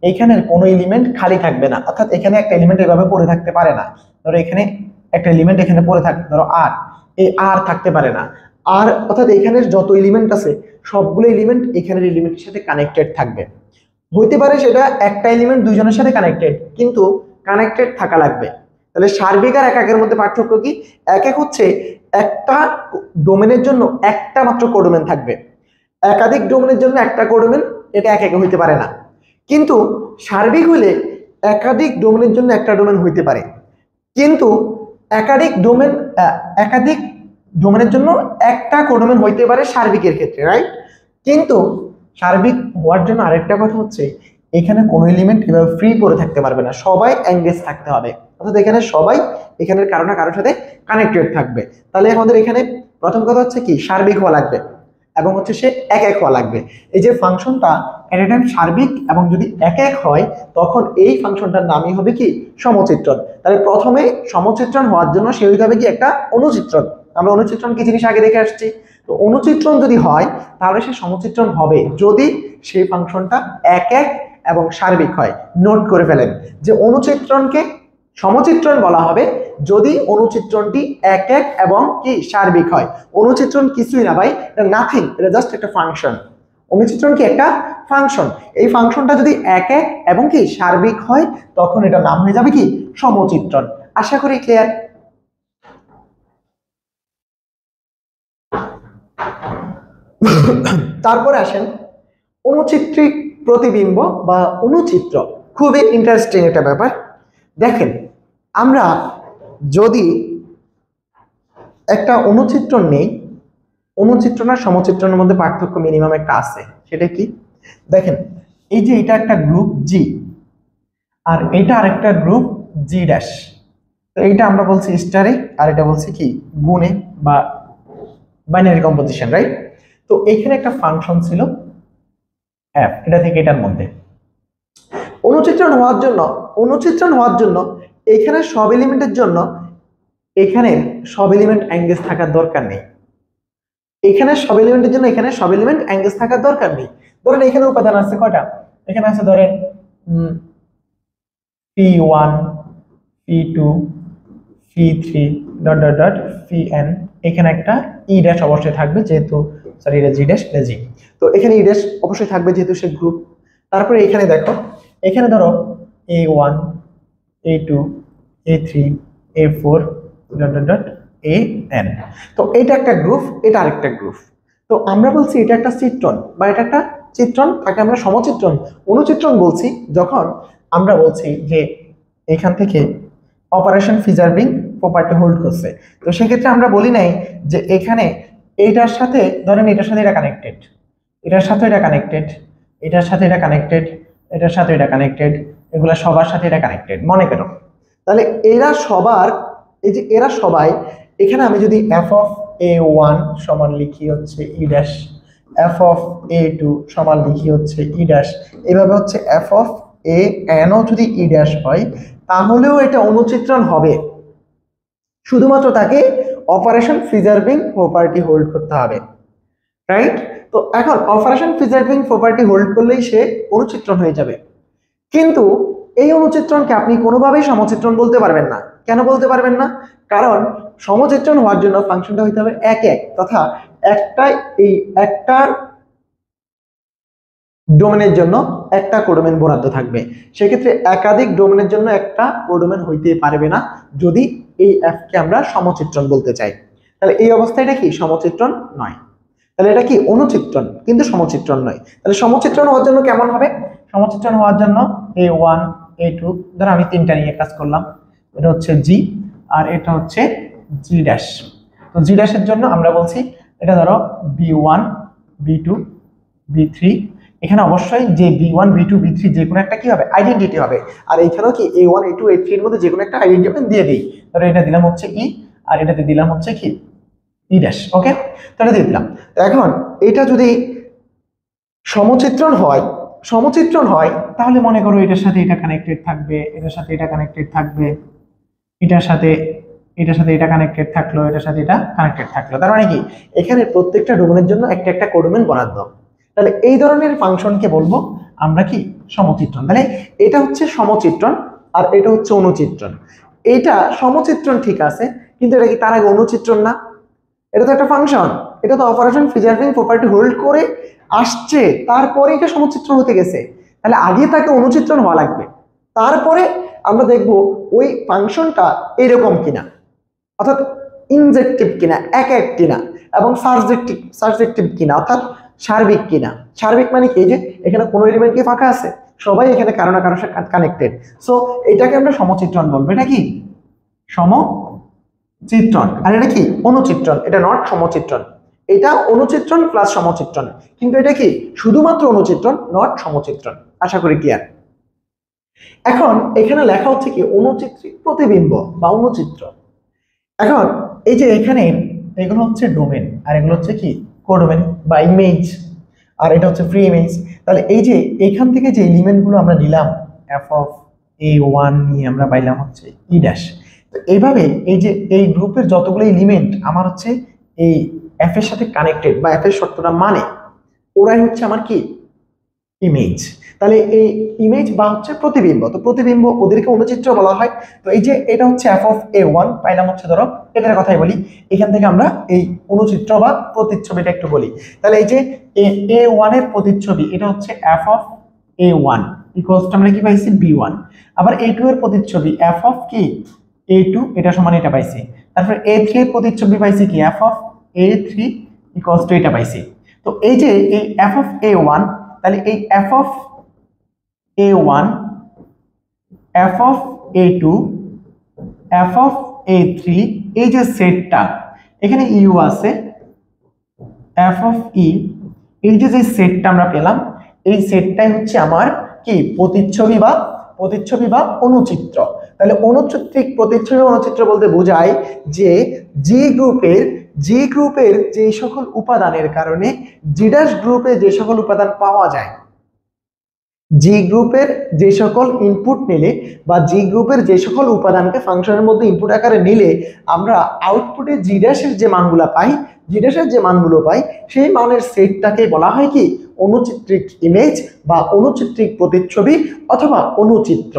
এইখানের কোনো এলিমেন্ট খালি থাকবে না, অর্থাৎ এখানে একটা এলিমেন্ট এভাবে পড়ে থাকতে পারে না। ধরো এখানে একটা এলিমেন্ট এখানে পড়ে থাকবে, ধরো আর, এই আর থাকতে পারে না। আর অর্থাৎ এখানের যত এলিমেন্ট আছে সবগুলো এলিমেন্ট এখানের এলিমেন্টের সাথে কানেক্টেড থাকবে। হইতে পারে সেটা একটা এলিমেন্ট দুইজনের সাথে কানেক্টেড, কিন্তু কানেক্টেড থাকা লাগবে। তাহলে সার্বিক আর একের মধ্যে পার্থক্য কি? একক হচ্ছে একটা ডোমেনের জন্য একটা মাত্র কোডোমেন থাকবে, একাধিক ডোমেনের জন্য একটা কোডোমেন, এটা একে হইতে পারে না। কিন্তু সার্বিক হলে একাধিক ডোমেনের জন্য একটা ডোমেন হইতে পারে, কিন্তু একাধিক ডোমেনের জন্য একটা কোডোমেন হইতে পারে সার্বিকের ক্ষেত্রে, রাইট? কিন্তু সার্বিক হওয়ার জন্য আরেকটা কথা হচ্ছে এখানে কোনো এলিমেন্ট এভাবে ফ্রি পড়ে থাকতে পারবে না, সবাই এঙ্গেজ থাকতে হবে, অর্থাৎ এখানে সবাই এখানের কারো না কারোর সাথে কানেক্টেড থাকবে। তাহলে আমাদের এখানে প্রথম কথা হচ্ছে কি সার্বিক হওয়া লাগবে এবং হচ্ছে সে এক এক হওয়া লাগবে। এই যে ফাংশনটা এট এ টাইম সার্বিক এবং যদি এক এক হয় তখন এই ফাংশনটার নামই হবে কি সমচিত্রণ। তাহলে প্রথমে সমচিত্রণ হওয়ার জন্য সে হইতে হবে কি একটা অনুচিত্রণ। আমরা অনুচিত্রণ কি জিনিস আগে দেখে আসছি, তো অনুচিত্রণ যদি হয় তাহলে সে সমচিত্রণ হবে যদি সেই ফাংশনটা এক এক এবং সার্বিক হয়। নোট করে ফেলেন যে অনুচিত্রণকে সমচিত্রণ বলা হবে যদি অনুচিত্রণটি এক এক এবং কি সার্বিক হয়। অনুচিত্রণ কিছুই না ভাই, এটা নাথিং, এটা জাস্ট একটা ফাংশন। অনুচিত্রণ কি একটা ফাংশন, এই ফাংশনটা যদি এক এক এবং কি সার্বিক হয় তখন এটা নাম হয়ে যাবে কি সমচিত্রণ। আশা করি ক্লিয়ার। তারপরে আসেন অনুচিত্রিক প্রতিবিম্ব বা অনুচিত্র। খুবই ইন্টারেস্টিং একটা ব্যাপার। দেখেন আমরা যদি একটা অনুচিত্রণ নেই, অনুচিত্রণ আর সমচিত্রণের মধ্যে পার্থক্য মিনিমাম একটা আছে, সেটা কি? দেখেন এই যে এটা একটা গ্রুপ জি আর এটা আরেকটা গ্রুপ জি ড্যাশ, তো এইটা আমরা বলছি স্টারে আর এটা বলছি কি গুণে বা বাইনারি কম্পোজিশন, রাইট? তো এখানে একটা ফাংশন ছিল এফ, এটা থেকে এটার মধ্যে অনুচিত্রণ হওয়ার জন্য এখানে সব এলিমেন্টের জন্য এখানে সব এলিমেন্ট এঙ্গেজ থাকার দরকার নেই, এখানে সব এলিমেন্টের জন্য এখানে সব এলিমেন্ট এঙ্গেজ থাকার দরকার নেই। ধরেন এখানে উপাদান আছে কয়টা? এখানে আছে ধরেন p1 p2 p3 dot dot dot pn, এখানে একটা ই ড্যাশ অবশ্যই থাকবে যেহেতু সরি এটা জি ড্যাশ এটা জি, তো এখানে ই ড্যাশ অবশ্যই থাকবে যেহেতু সে গ্রুপ। তারপরে এখানে দেখো, এখানে ধরো a1 a2 a3 a4 dot dot dot an, তো এটা একটা গ্রুপ, এটা আরেকটা গ্রুপ। তো আমরা বলছি এটা একটা চিত্রণ বা এটা একটা চিত্রণ, তাকে আমরা সমচিত্রণ অনুচিত্রণ বলছি যখন আমরা বলছি যে এখান থেকে অপারেশন প্রিজার্ভিং প্রপার্টি হোল্ড করছে। তো সেক্ষেত্রে আমরা বলি নাই যে এখানে এইটার সাথে ধরেন এটার সাথে এটা কানেক্টেড, এটার সাথে এটা কানেক্টেড, এটার সাথে এটা কানেক্টেড, এটার সাথে এটা কানেক্টেড, এগুলা সবার সাথে এটা কানেক্টেড মনে করো। তাহলে এরা সবার, এই যে এরা সবাই, এখানে আমি যদি এফ অফ a1 সমান লিখি হচ্ছে E dash, F of a2 সমান লিখি হচ্ছে ই ড্যাশ, এভাবে হচ্ছে এফ অফ এ এনও যদি ই ড্যাশ হয় তাহলেও এটা অনুচিত্রণ হবে, শুধুমাত্র তাকে অপারেশন প্রিজার্ভিং প্রপার্টি হোল্ড করতে হবে, রাইট? তো এখন অপারেশন প্রিজার্ভিং প্রপার্টি হোল্ড করলেই সে অনুচিত্রণ হয়ে যাবে। কিন্তু এই অনুচিত্রণকে আপনি কোনোভাবেই সমচিত্রণ বলতে পারবেন না। কেন বলতে পারবেন না? কারণ সমচিত্রণ হওয়ার জন্য ফাংশনটা হইতে হবে এক এক, তথা একটা ডোমেনের জন্য একটা কোডোমেন বরাদ্দ থাকবে। সেক্ষেত্রে একাধিক ডোমেনের জন্য একটা কোডোমেন হইতে পারবে না যদি এই এফ কে আমরা সমচিত্রণ বলতে চাই। তাহলে এই অবস্থায় এটা কি সমচিত্রণ নয়, তাহলে এটা কি অনুচিত্রণ কিন্তু সমচিত্রণ নয়। তাহলে সমচিত্রণ হওয়ার জন্য কেমন হবে? সমচিত্রণ হওয়ার জন্য a1 a2, ধরো আমি তিনটা নিয়ে কাজ করলাম, এটা হচ্ছে জি আর এটা হচ্ছে জি ড্যাশ। তো জি ড্যাশের জন্য আমরা বলছি এটা ধরো b1 b2 b3 এখানে অবশ্যই যে B1 B2 B3 যে কোনো একটা কি হবে আইডেন্টিটি হবে, আর এইখানেও কি A1 A2 A3 এর মধ্যে যে কোনো একটা আইডেন্টিটি দিয়ে দিই। ধরো এটা দিলাম হচ্ছে ই, আর এটাতে দিলাম হচ্ছে কি ই ড্যাশ। ওকে, তাহলে দিয়ে দিলাম। এখন এটা যদি সমচিত্রণ হয় তাহলে মনে করো এটার সাথে এটা কানেক্টেড থাকবে, এটার সাথে এটা কানেক্টেড থাকবে, এটার সাথে এটা কানেক্টেড থাকলো, এটার সাথে এটা কানেক্টেড থাকলো। তার মানে কি এখানে প্রত্যেকটা ডোমেনের জন্য একটা একটা কোডোমেন বরাদ্দ। তাহলে এই ধরনের ফাংশনকে বলবো আমরা কি সমচিত্রণ। তাহলে এটা হচ্ছে সমচিত্রণ আর এটা হচ্ছে অনুচিত্রণ। এটা সমচিত্রণ ঠিক আছে, কিন্তু এটা কি তার আগে অনুচিত্রণ না? এটা তো একটা ফাংশন, এটা তো অপারেশন প্রিজার্ভিং প্রপার্টি হোল্ড করে আসছে, তারপরে এটা সমচিত্রণ হতে গেছে। তাহলে আগে তাকে অনুচিত্রণ হওয়া লাগবে, তারপরে আমরা দেখব ওই ফাংশনটা এরকম কিনা, অর্থাৎ ইনজেক্টিভ কিনা, এক কিনা, এবং সার্জেক্টিভ কিনা, অর্থাৎ সার্বিক কিনা। সার্বিক মানে কি, যে এখানে কোনো এলিমেন্ট কি ফাঁকা আছে, সবাই এখানে কারো না কারোর সাথে কানেক্টেড। সো এটাকে আমরা সমচিত্রণ বলবো। এটা কি সমচিত্রণ, আর এটা কি অনুচিত্রণ। এটা নট সমচিত্রণ, এটা অনুচিত্রণ প্লাস সমচিত্রণ, কিন্তু এটা কি শুধুমাত্র অনুচিত্রণ, নট সমচিত্রণ। আশা করি ক্লিয়ার। এখন এখানে লেখা হচ্ছে কি অনুচিত্রিক প্রতিবিম্ব বা অনুচিত্র। এখন এই যে এখানে এগুলো হচ্ছে ডোমেন, আর এগুলো হচ্ছে কি কোডোমেন বা ইমেজ, আর এটা হচ্ছে ফ্রি ইমেজ। তাহলে এই যে এখান থেকে যে এলিমেন্টগুলো আমরা নিলাম f(a1) নিয়ে আমরা পাইলাম হচ্ছে ই ড্যাশ। তো এইভাবে এই যে এই গ্রুপের যতগুলো এলিমেন্ট আমার হচ্ছে এই এফ এর সাথে কানেক্টেড বা এফ এর শর্তটা মানে ওরাই হচ্ছে আমার কি ইমেজ। তাহলে এই ইমেজ বা হচ্ছে প্রতিবিম্ব, তো প্রতিবিম্ব ওদেরকে অনুচিত্র বলা হয়। তো এই যে এটা হচ্ছে f(a1) পাইলাম হচ্ছে, ধরো এটার কথাই বলি, এখান থেকে আমরা এই অনুচিত্র বা প্রতিচ্ছবিটা একটু বলি। তাহলে এই যে a1 এর প্রতিচ্ছবি এটা হচ্ছে f(a1) ইকুয়ালস টু আমরা কি পাইছি b1। আবার a2 এর প্রতিচ্ছবি f(a2) এটা সমান এটা পাইছি। তারপর a3 এর প্রতিচ্ছবি পাইছি কি f(a3) ইকুয়ালস টু এটা পাইছি। তো এই যে এই f(a1), তাহলে এই f(a1), f(a2), f(a3) এই যে সেটটা এখানে ইউ আছে, f(e), এই যে সেটটা আমরা পেলাম, এই সেটটাই হচ্ছে আমার কি প্রতিচ্ছবি বা অনুচিত্র। তাহলে অনুচিত্রিক প্রতিচ্ছবি অনুচিত্র বলতে বোঝায় যে যে গ্রুপের যে সকল উপাদানের কারণে জি ড্যাশ গ্রুপে যে সকল উপাদান পাওয়া যায়, জি গ্রুপের যে সকল ইনপুট নিলে বা জি গ্রুপের যে সকল উপাদানকে ফাংশনের মধ্যে ইনপুট আকারে নিলে আমরা আউটপুটে জি ড্যাশের যে মানগুলো পাই, সেই মানের সেটটাকে বলা হয় কি অনুচিত্রিক ইমেজ বা অনুচিত্রিক প্রতিচ্ছবি অথবা অনুচিত্র।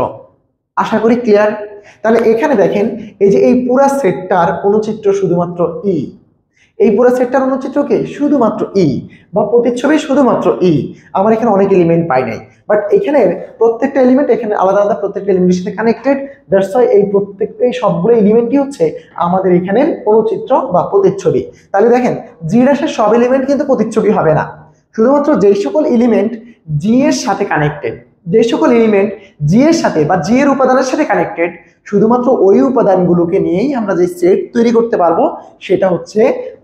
আশা করি ক্লিয়ার। তাহলে এখানে দেখেন এই যে এই পুরা সেটটার অনুচিত্র শুধুমাত্র ই, এই পুরো সেটটার অনুচিত্র কি শুধুমাত্র ই, বা প্রতিচ্ছবি শুধুমাত্র ই। আমার এখানে অনেক এলিমেন্ট পাই নাই, বাট এখানে প্রত্যেকটা এলিমেন্ট এখানে আলাদা আলাদা প্রত্যেকটা এলিমেন্টের সাথে কানেক্টেড। দ্যাটস ওয়াই এই সবগুলো এলিমেন্টই হচ্ছে আমাদের এখানের অনুচিত্র বা প্রতিচ্ছবি। তাহলে দেখেন জি ড্যাশের সব এলিমেন্ট কিন্তু প্রতিচ্ছবি হবে না, শুধুমাত্র যেই সকল এলিমেন্ট জি এর সাথে কানেক্টেড, যে সকল এলিমেন্ট জি এর সাথে বা জি এর উপাদানের সাথে কানেক্টেড, শুধুমাত্র ওই উপাদানগুলোকে নিয়েই আমরা যে সেট তৈরি করতে পারবো সেটা হচ্ছে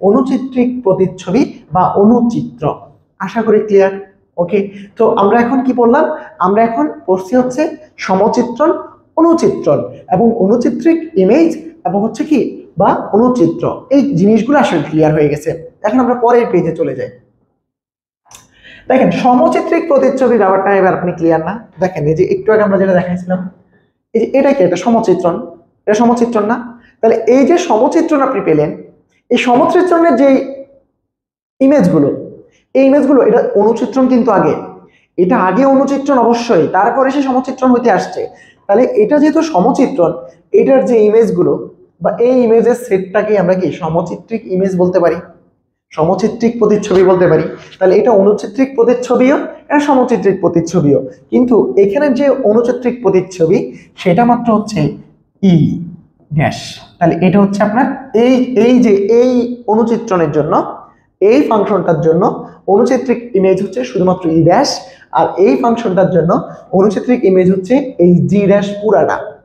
অনুচিত্রিক প্রতিচ্ছবি বা অনুচিত্র। আশা করি ক্লিয়ার। ওকে, তো আমরা এখন কি পড়লাম? আমরা এখন পড়ছি হচ্ছে সমচিত্রণ, অনুচিত্রণ এবং অনুচিত্রিক ইমেজ এবং হচ্ছে কি বা অনুচিত্র। এই জিনিসগুলো আসলে ক্লিয়ার হয়ে গেছে। এখন আমরা পরের পেজে চলে যাই। দেখেন সমচিত্রিক প্রতিচ্ছবি ব্যাপারটা এবার আপনি ক্লিয়ার না? দেখেন এই যে একটু আগে আমরা যেটা দেখাইছিলাম, এই যে এটা কি, এটা সমচিত্রণ, এটা সমচিত্রণ না? তাহলে এই যে সমচিত্রণ আপনি পেলেন, এই সমচিত্রণের যে ইমেজগুলো, এই ইমেজগুলো এটা অনুচিত্রণ কিন্তু আগে, এটা আগে অনুচিত্রণ অবশ্যই, তারপরে সে সমচিত্রণ হইতে আসছে। তাহলে এটা যেহেতু সমচিত্রণ, এটার যে ইমেজগুলো বা এই ইমেজের সেটটাকে আমরা কি সমচিত্রিক ইমেজ বলতে পারি, সমচিত্রিক প্রতিচ্ছবি বলতে পারি। তাহলে এটা অনুচিত্রিক প্রতিচ্ছবিও, এটা সমচিত্রিক প্রতিচ্ছবিও, কিন্তু এখানে যে অনুচিত্রিক প্রতিচ্ছবি সেটা মাত্র হচ্ছে ই ড্যাশ। তাহলে এটা হচ্ছে আপনার এই অনুচিত্রণের জন্য, এই ফাংশনটার জন্য অনুচিত্রিক ইমেজ হচ্ছে শুধুমাত্র ই ড্যাশ, আর এই ফাংশনটার জন্য অনুচিত্রিক ইমেজ হচ্ছে এই জি ড্যাশ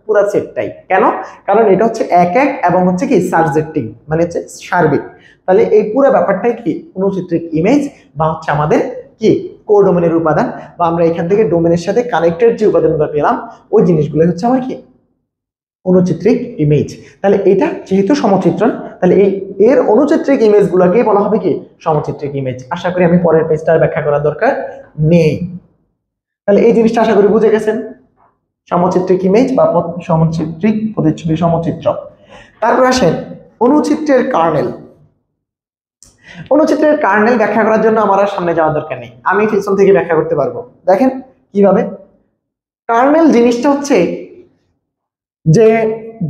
পুরা সেটটাই। কেন? কারণ এটা হচ্ছে এক এবং হচ্ছে কি সার্জেক্টিভ মানে হচ্ছে সার্বিক। তাহলে এই পুরো ব্যাপারটাই কি অনুচিত্রিক ইমেজ বা হচ্ছে আমাদের কি কোডোমেনের উপাদান, বা আমরা এখান থেকে ডোমেনের সাথে কানেক্টেড যে উপাদানগুলো পেলাম ওই জিনিসগুলো হচ্ছে আমার কি অনুচিত্রিক ইমেজ। তাহলে এটা যেহেতু সমচিত্রণ, তাহলে এর অনুচিত্রিক ইমেজগুলোকে বলা হবে কি সমচিত্রিক ইমেজ। আশা করি আমি পরের পেজটা ব্যাখ্যা করার দরকার নেই। তাহলে এই জিনিসটা আশা করি বুঝে গেছেন, সমচিত্রিক ইমেজ বা সমচিত্রিক প্রতিচ্ছবি সমচিত্র। তারপর আসেন অনুচিত্রের কার্নেল। অনুচিত্রের কার্নেল ব্যাখ্যা করার জন্য আমার আর সামনে যাওয়ার দরকার নেই, আমি পিছন থেকে ব্যাখ্যা করতে পারবো। দেখেন কিভাবে। কার্নেল জিনিসটা হচ্ছে যে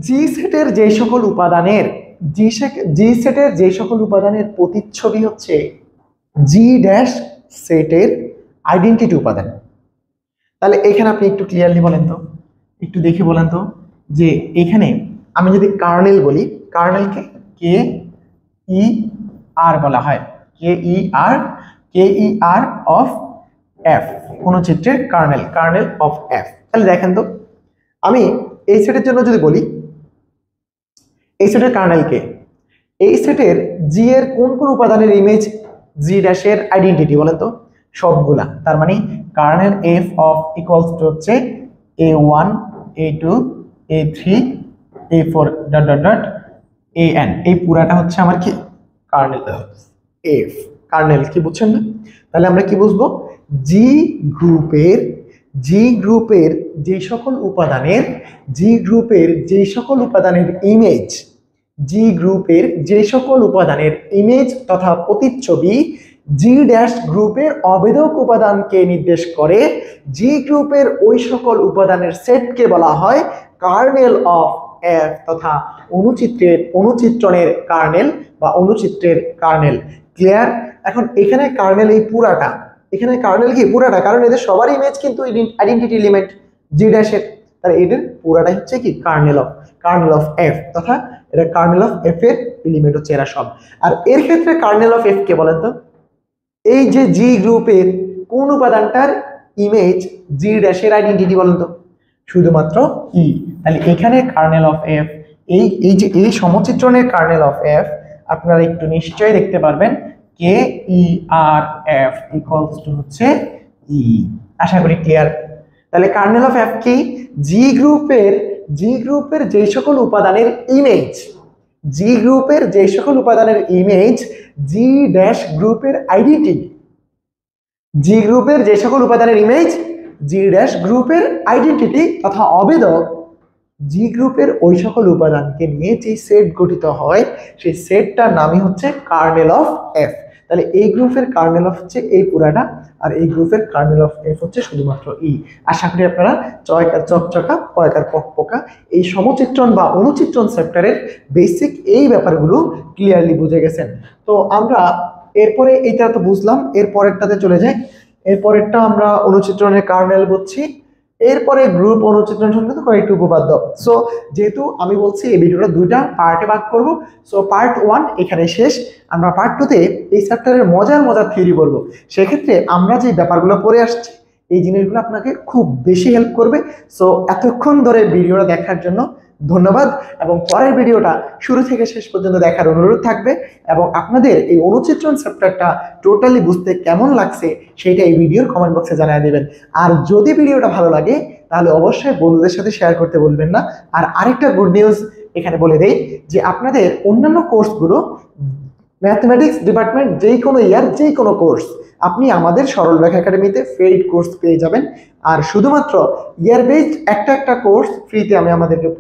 জি সেটের যে সকল উপাদানের জি সেটের যে সকল উপাদানের প্রতিচ্ছবি হচ্ছে জি ড্যাশ সেটের আইডেন্টিটি উপাদান। তাহলে এখানে আপনি একটু ক্লিয়ারলি বলেন তো, একটু দেখে বলেন তো, যে এখানে আমি যদি কার্নেল বলি, কার্নেলকে কে ই আর বলা হয়, K E R of F, অনুচিত্রের কার্নেল, কার্নেল অফ এফ। তাহলে দেখেন তো, আমি এই সেটের জন্য যদি বলি এই সেটের কার্নেলকে, এই সেটের জি এর কোন কোন উপাদানের ইমেজ জি ড্যাশের আইডেন্টিটি বলেন তো, সবগুলা। তার মানে kernel F of equals to হচ্ছে a1 a2 a3 a4 dot dot dot an, এই পুরাটা হচ্ছে আমার কি কার্নেল এফ। কার্নেল কি বুঝছেন না? তাহলে আমরা কি বুঝবো, জি গ্রুপের যে সকল উপাদানের ইমেজ, জি গ্রুপের যে সকল উপাদানের ইমেজ তথা প্রতিচ্ছবি জি ড্যাশ গ্রুপের অবেদক উপাদানকে নির্দেশ করে, জি গ্রুপের ওই সকল উপাদানের সেটকে বলা হয় কার্নেল অফ এফ তথা অনুচিত্রণের কার্নেল বা অনুচিত্রের কার্নেল। ক্লিয়ার? এখন এখানে কার্নেল এই পুরাটা, এখানে কার্নেল কি পুরাটা, কারণ এদের সবার ইমেজ কিন্তু আইডেন্টিটি এলিমেন্ট জি ড্যাশের, তাহলে এদের পুরাটাই হচ্ছে কি কার্নেল অফ এফ তথা এটা কার্নেল অফ এফ এর এলিমেন্ট হচ্ছে এরা সব। আর এর ক্ষেত্রে কার্নেল অফ এফ কে বলেন তো, এই যে জি গ্রুপের কোন উপাদানটার ইমেজ জি ড্যাশের আইডেন্টিটি বলেন তো, শুধুমাত্র ই। তাহলে এখানে কার্নেল অফ এফ, এই সমচিত্রণের কার্নেল অফ এফ আপনারা একটু নিশ্চয়ই দেখতে পারবেন কে E R F equals to হচ্ছে ই। আশা করি ক্লিয়ার। তাহলে কার্নেল অফ এফ কি, জি গ্রুপের যে সকল উপাদানের ইমেজ, জি ড্যাশ গ্রুপের আইডেন্টিটি, জি গ্রুপের যে সকল উপাদানের ইমেজ জি ড্যাশ গ্রুপের আইডেন্টিটি তথা অবেদক জি গ্রুপের ওই সকল উপাদানকে নিয়ে যে সেট গঠিত হয় সেই সেটটার নামই হচ্ছে কার্নেল অফ এফ। তাহলে এই গ্রুপের কার্নেল অফ হচ্ছে এই পুরাটা, আর এই গ্রুপের কার্নেল অফ এফ হচ্ছে শুধুমাত্র ই। আশা করি আপনারা চয়কার চকচকা পয়কার পকপকা এই সমচিত্রণ বা অনুচিত্রণ চ্যাপ্টারের বেসিক এই ব্যাপারগুলো ক্লিয়ারলি বুঝে গেছেন। তো আমরা এরপরে এইটা তো বুঝলাম, এর পরেরটাতে চলে যাই। এরপরেরটা আমরা অনুচিত্রণের কার্নেল বুঝছি, এরপরে গ্রুপ অনুচিত্রণ সংক্রান্ত কয়েকটি উপপাদ্য। সো যেহেতু আমি বলছি এই ভিডিওটা দুইটা পার্টে ভাগ করব, সো পার্ট 1 এখানে শেষ। আমরা পার্ট 2 তে এই চ্যাপ্টারের মজার থিওরি বলবো। সেক্ষেত্রে আমরা যে ব্যাপারগুলো পড়ে আসছি এই জিনিসগুলো আপনাকে খুব বেশি হেল্প করবে। সো এতক্ষণ ধরে ভিডিওটা দেখার জন্য ধন্যবাদ, এবং পরের ভিডিওটা শুরু থেকে শেষ পর্যন্ত দেখার অনুরোধ থাকবে, এবং আপনাদের এই অনুচিত্রণ চ্যাপ্টারটা টোটালি বুঝতে কেমন লাগছে সেটা এই ভিডিওর কমেন্ট বক্সে জানিয়ে দেবেন। আর যদি ভিডিওটা ভালো লাগে তাহলে অবশ্যই বন্ধুদের সাথে শেয়ার করতে বলবেন না। আর আরেকটা গুড নিউজ এখানে বলে দেই যে আপনাদের অন্যান্য কোর্সগুলো ম্যাথমেটিক্স ডিপার্টমেন্ট যেই কোনো ইয়ার যেই কোনো কোর্স আপনি আমাদের সরল রেখা একাডেমিতে পেইড কোর্স পেয়ে যাবেন। আর শুধুমাত্র ইয়ার বেসড একটা কোর্স ফ্রিতে আমি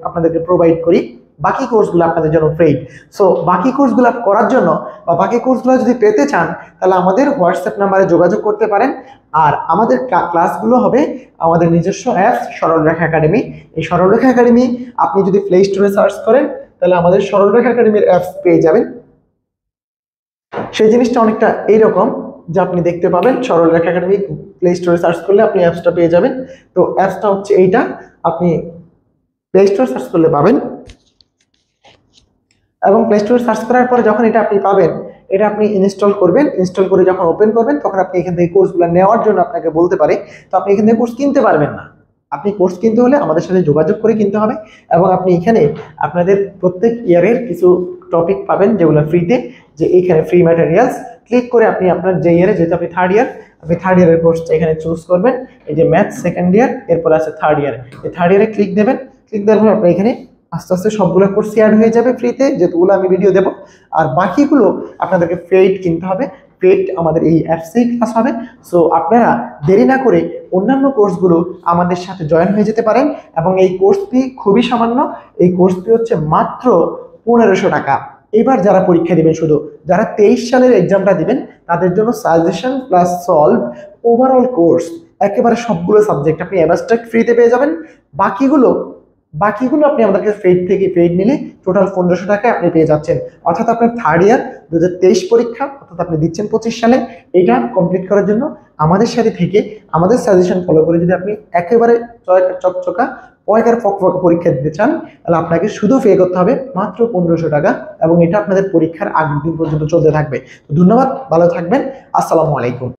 আপনাদেরকে প্রোভাইড করি, বাকি কোর্সগুলো আপনাদের জন্য ফ্রি। সো বাকি কোর্সগুলো করার জন্য বা বাকি কোর্সগুলো যদি পেতে চান তাহলে আমাদের হোয়াটসঅ্যাপ নাম্বারে যোগাযোগ করতে পারেন। আর আমাদের ক্লাসগুলো হবে আমাদের নিজস্ব অ্যাপস সরলরেখা একাডেমি। এই সরলরেখা একাডেমি আপনি যদি প্লে স্টোরে সার্চ করেন তাহলে আমাদের সরলরেখা একাডেমির অ্যাপস পেয়ে যাবেন। সেই জিনিসটা অনেকটা এইরকম যে আপনি দেখতে পাবেন সরলরেখা একাডেমি প্লে স্টোরে সার্চ করলে আপনি অ্যাপসটা পেয়ে যাবেন। তো অ্যাপসটা হচ্ছে এইটা, আপনি প্লে স্টোরে সার্চ করলে পাবেন, এবং প্লে স্টোরে সার্চ করার পরে যখন এটা আপনি পাবেন এটা আপনি ইনস্টল করবেন। ইনস্টল করে যখন ওপেন করবেন তখন আপনি এখান থেকে কোর্সগুলো নেওয়ার জন্য আপনাকে বলতে পারে। তো আপনি এখান থেকে কোর্স কিনতে পারবেন না, আপনি কোর্স কিনতে হলে আমাদের সাথে যোগাযোগ করে কিনতে হবে। এবং আপনি এখানে আপনাদের প্রত্যেক ইয়ারের কিছু টপিক পাবেন যেগুলো ফ্রিতে, যে এইখানে ফ্রি ম্যাটেরিয়ালস ক্লিক করে আপনি আপনার যে ইয়ারে, যেহেতু আপনি থার্ড ইয়ার, আপনি থার্ড ইয়ারের কোর্সটা এখানে চুজ করবেন। এই যে ম্যাথ সেকেন্ড ইয়ার, এরপর আছে থার্ড ইয়ার, এই থার্ড ইয়ারে ক্লিক দেবেন। ক্লিক দেওয়ার পর আপনি এখানে আস্তে আস্তে সবগুলো কোর্স অ্যাড হয়ে যাবে ফ্রিতে, যেগুলো আমি ভিডিও দেবো। আর বাকিগুলো আপনাদেরকে পেইড কিনতে হবে, পেইড আমাদের এই অ্যাপসেই ক্লাস হবে। সো আপনারা দেরি না করে অন্যান্য কোর্সগুলো আমাদের সাথে জয়েন হয়ে যেতে পারেন। এবং এই কোর্স ফি খুবই সামান্য, এই কোর্স ফি হচ্ছে মাত্র 1500 টাকা। এবার যারা পরীক্ষা দিবেন, শুধু যারা 23 সালের এক্সামটা দিবেন, তাদের জন্য suggestion plus solve overall course একেবারে সবগুলো সাবজেক্ট আপনি অ্যাবস্ট্রাক্ট ফ্রিতে পেয়ে যাবেন। বাকিগুলো বাকিগুলো আপনি আমাদেরকে পেইড নিলে টোটাল 1500 টাকায় আপনি পেয়ে যাচ্ছেন। অর্থাৎ আপনার থার্ড ইয়ার 2023 পরীক্ষা, অর্থাৎ আপনি দিচ্ছেন 25 সালে, এটা কমপ্লিট করার জন্য আমাদের সাথে থেকে আমাদের সাজেশন ফলো করে যদি আপনি একেবারে চকচকা পয়কার ফকফক পরীক্ষা দিতে চান, তাহলে আপনাকে শুধু পে করতে হবে মাত্র 1500 টাকা, এবং এটা আপনাদের পরীক্ষার আগের দিন পর্যন্ত চলতে থাকবে। ধন্যবাদ, ভালো থাকবেন, আসসালামু আলাইকুম।